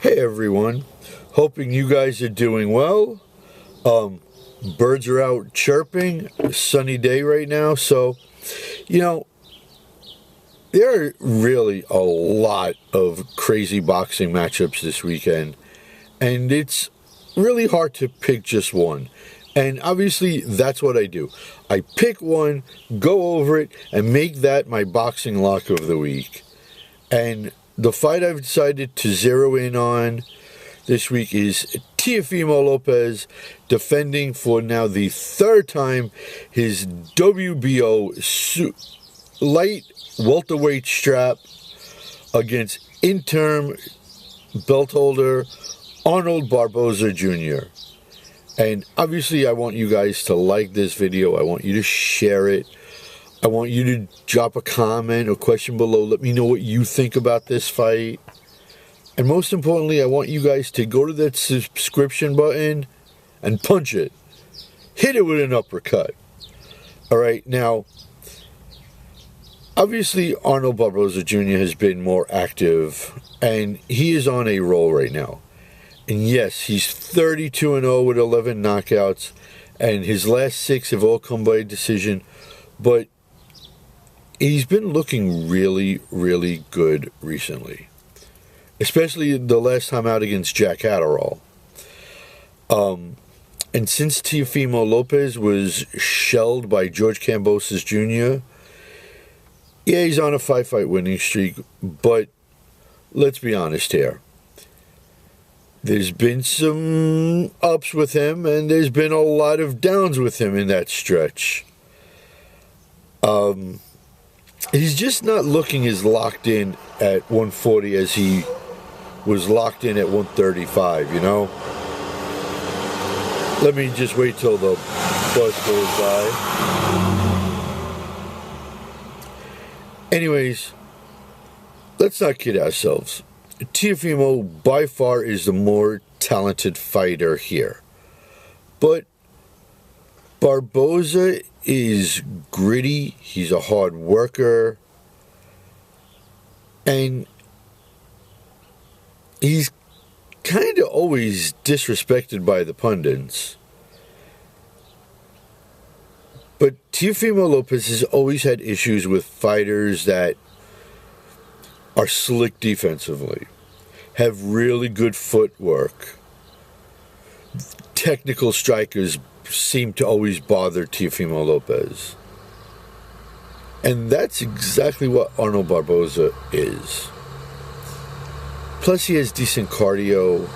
Hey everyone, hoping you guys are doing well. Birds are out chirping, sunny day right now, so, there are really a lot of crazy boxing matchups this weekend, and it's really hard to pick just one. And obviously, that's what I do. I pick one, go over it, and make that my boxing lock of the week. And the fight I've decided to zero in on this week is Teofimo Lopez defending for now the third time his WBO light welterweight strap against interim belt holder Arnold Barboza Jr. And obviously I want you guys to like this video. I want you to share it. I want you to drop a comment or question below. Let me know what you think about this fight. And most importantly, I want you guys to go to that subscription button and punch it. Hit it with an uppercut. All right, now, obviously Arnold Barboza Jr. has been more active, and he is on a roll right now. And yes, he's 32-0 with 11 knockouts, and his last 6 have all come by decision, but he's been looking really, really good recently. Especially the last time out against Jack Catterall. And since Teofimo Lopez was shelled by George Kambosos Jr., yeah, he's on a 5-fight winning streak, but let's be honest here. There's been some ups with him, and there's been a lot of downs with him in that stretch. He's just not looking as locked in at 140 as he was locked in at 135, Let me just wait till the bus goes by. Anyways, let's not kid ourselves. Teofimo by far is the more talented fighter here. But Barboza is gritty, he's a hard worker, and he's kind of always disrespected by the pundits. But Teofimo Lopez has always had issues with fighters that are slick defensively, have really good footwork. Technical strikers seem to always bother Teofimo Lopez. And that's exactly what Arnold Barboza is. Plus, he has decent cardio.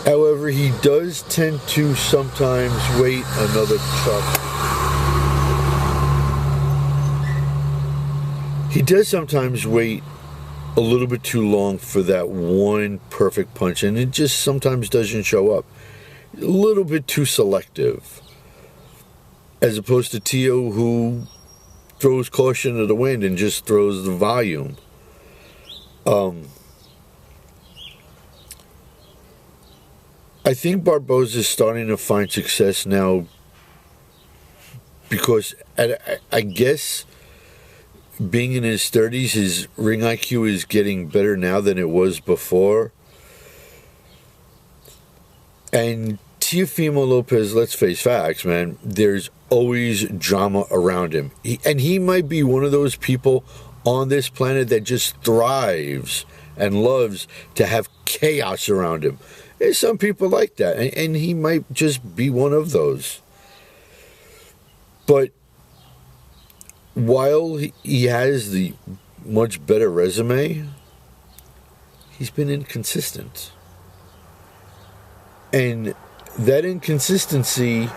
However, he does tend to sometimes wait another chop. He does sometimes wait a little bit too long for that one perfect punch, and it just sometimes doesn't show up. A little bit too selective. As opposed to Teo, who throws caution to the wind and just throws the volume. I think Barboza is starting to find success now because I guess being in his 30s, his ring IQ is getting better now than it was before. And Teofimo Lopez, let's face facts, man, there's always drama around him. He might be one of those people on this planet that just thrives and loves to have chaos around him. There's some people like that, and he might just be one of those. But while he has the much better resume, he's been inconsistent. And that inconsistency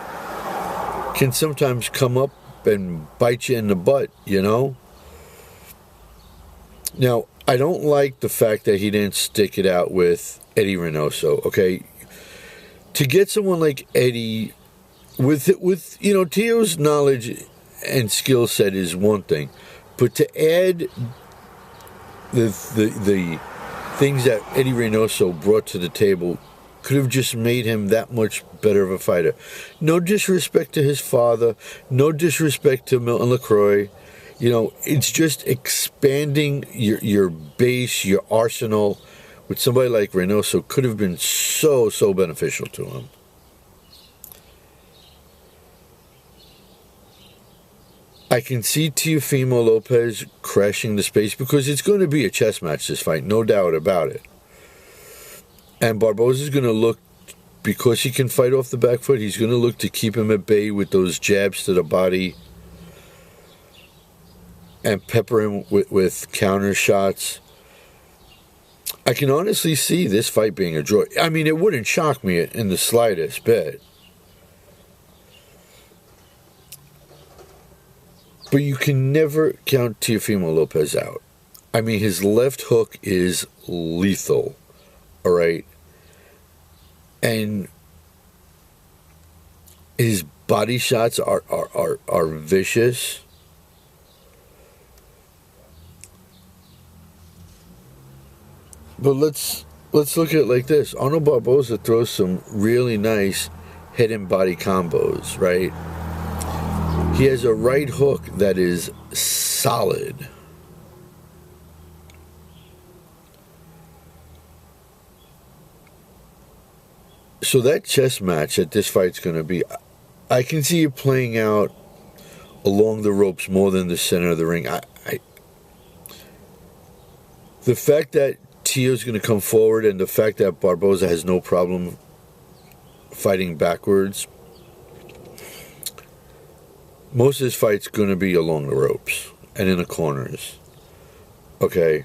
can sometimes come up and bite you in the butt, Now, I don't like the fact that he didn't stick it out with Eddie Reynoso, okay? To get someone like Eddie, with Teo's knowledge and skill set is one thing, but to add the things that Eddie Reynoso brought to the table could have just made him that much better of a fighter. No disrespect to his father, no disrespect to Milton LaCroix. You know, it's just expanding your base, your arsenal with somebody like Reynoso could have been so beneficial to him. I can see Teofimo Lopez crashing the space because it's going to be a chess match, this fight, no doubt about it. And Barboza is going to look, because he can fight off the back foot, he's going to look to keep him at bay with those jabs to the body and pepper him with counter shots. I can honestly see this fight being a draw. I mean, it wouldn't shock me in the slightest bit. But you can never count Teofimo Lopez out. I mean, his left hook is lethal, all right? And his body shots are vicious. But let's look at it like this. Arnold Barboza throws some really nice head and body combos, right? He has a right hook that is solid. So that chess match that this fight's going to be, I can see it playing out along the ropes more than the center of the ring. The fact that Teo's going to come forward and the fact that Barboza has no problem fighting backwards, most of his fight's going to be along the ropes and in the corners. Okay.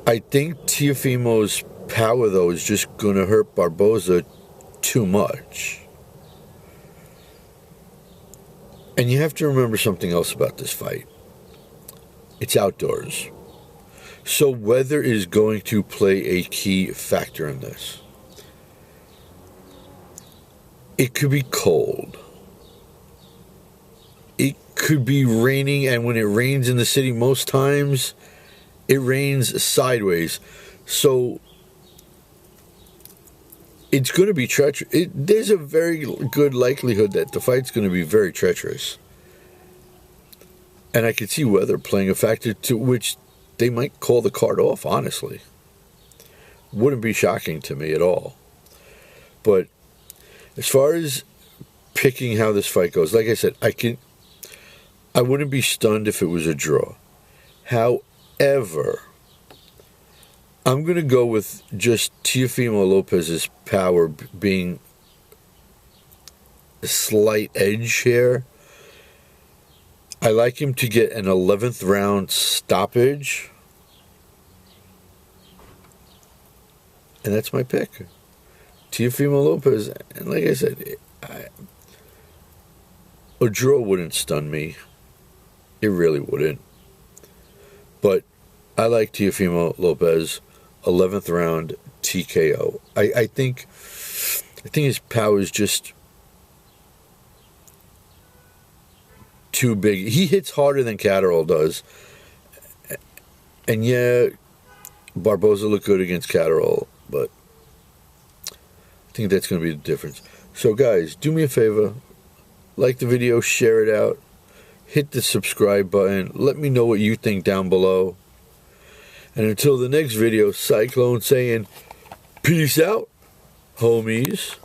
I think Teofimo's power, though, is just going to hurt Barboza too much. And you have to remember something else about this fight. It's outdoors. So weather is going to play a key factor in this. It could be cold. It could be raining, and when it rains in the city, most times it rains sideways. So it's going to be treacherous. There's a very good likelihood that the fight's going to be very treacherous. And I could see weather playing a factor to which they might call the card off, honestly. Wouldn't be shocking to me at all. But as far as picking how this fight goes, like I said, I wouldn't be stunned if it was a draw. However, I'm going to go with just Teofimo Lopez's power being a slight edge here. I like him to get an 11th round stoppage. And that's my pick. Teofimo Lopez. And like I said, a draw wouldn't stun me. It really wouldn't. But I like Teofimo Lopez, 11th round TKO. I think his power is just too big. He hits harder than Catterall does. And yeah, Barboza looked good against Catterall, but I think that's going to be the difference. So guys, do me a favor. Like the video, share it out. Hit the subscribe button. Let me know what you think down below. And until the next video, Cyclone saying, peace out, homies.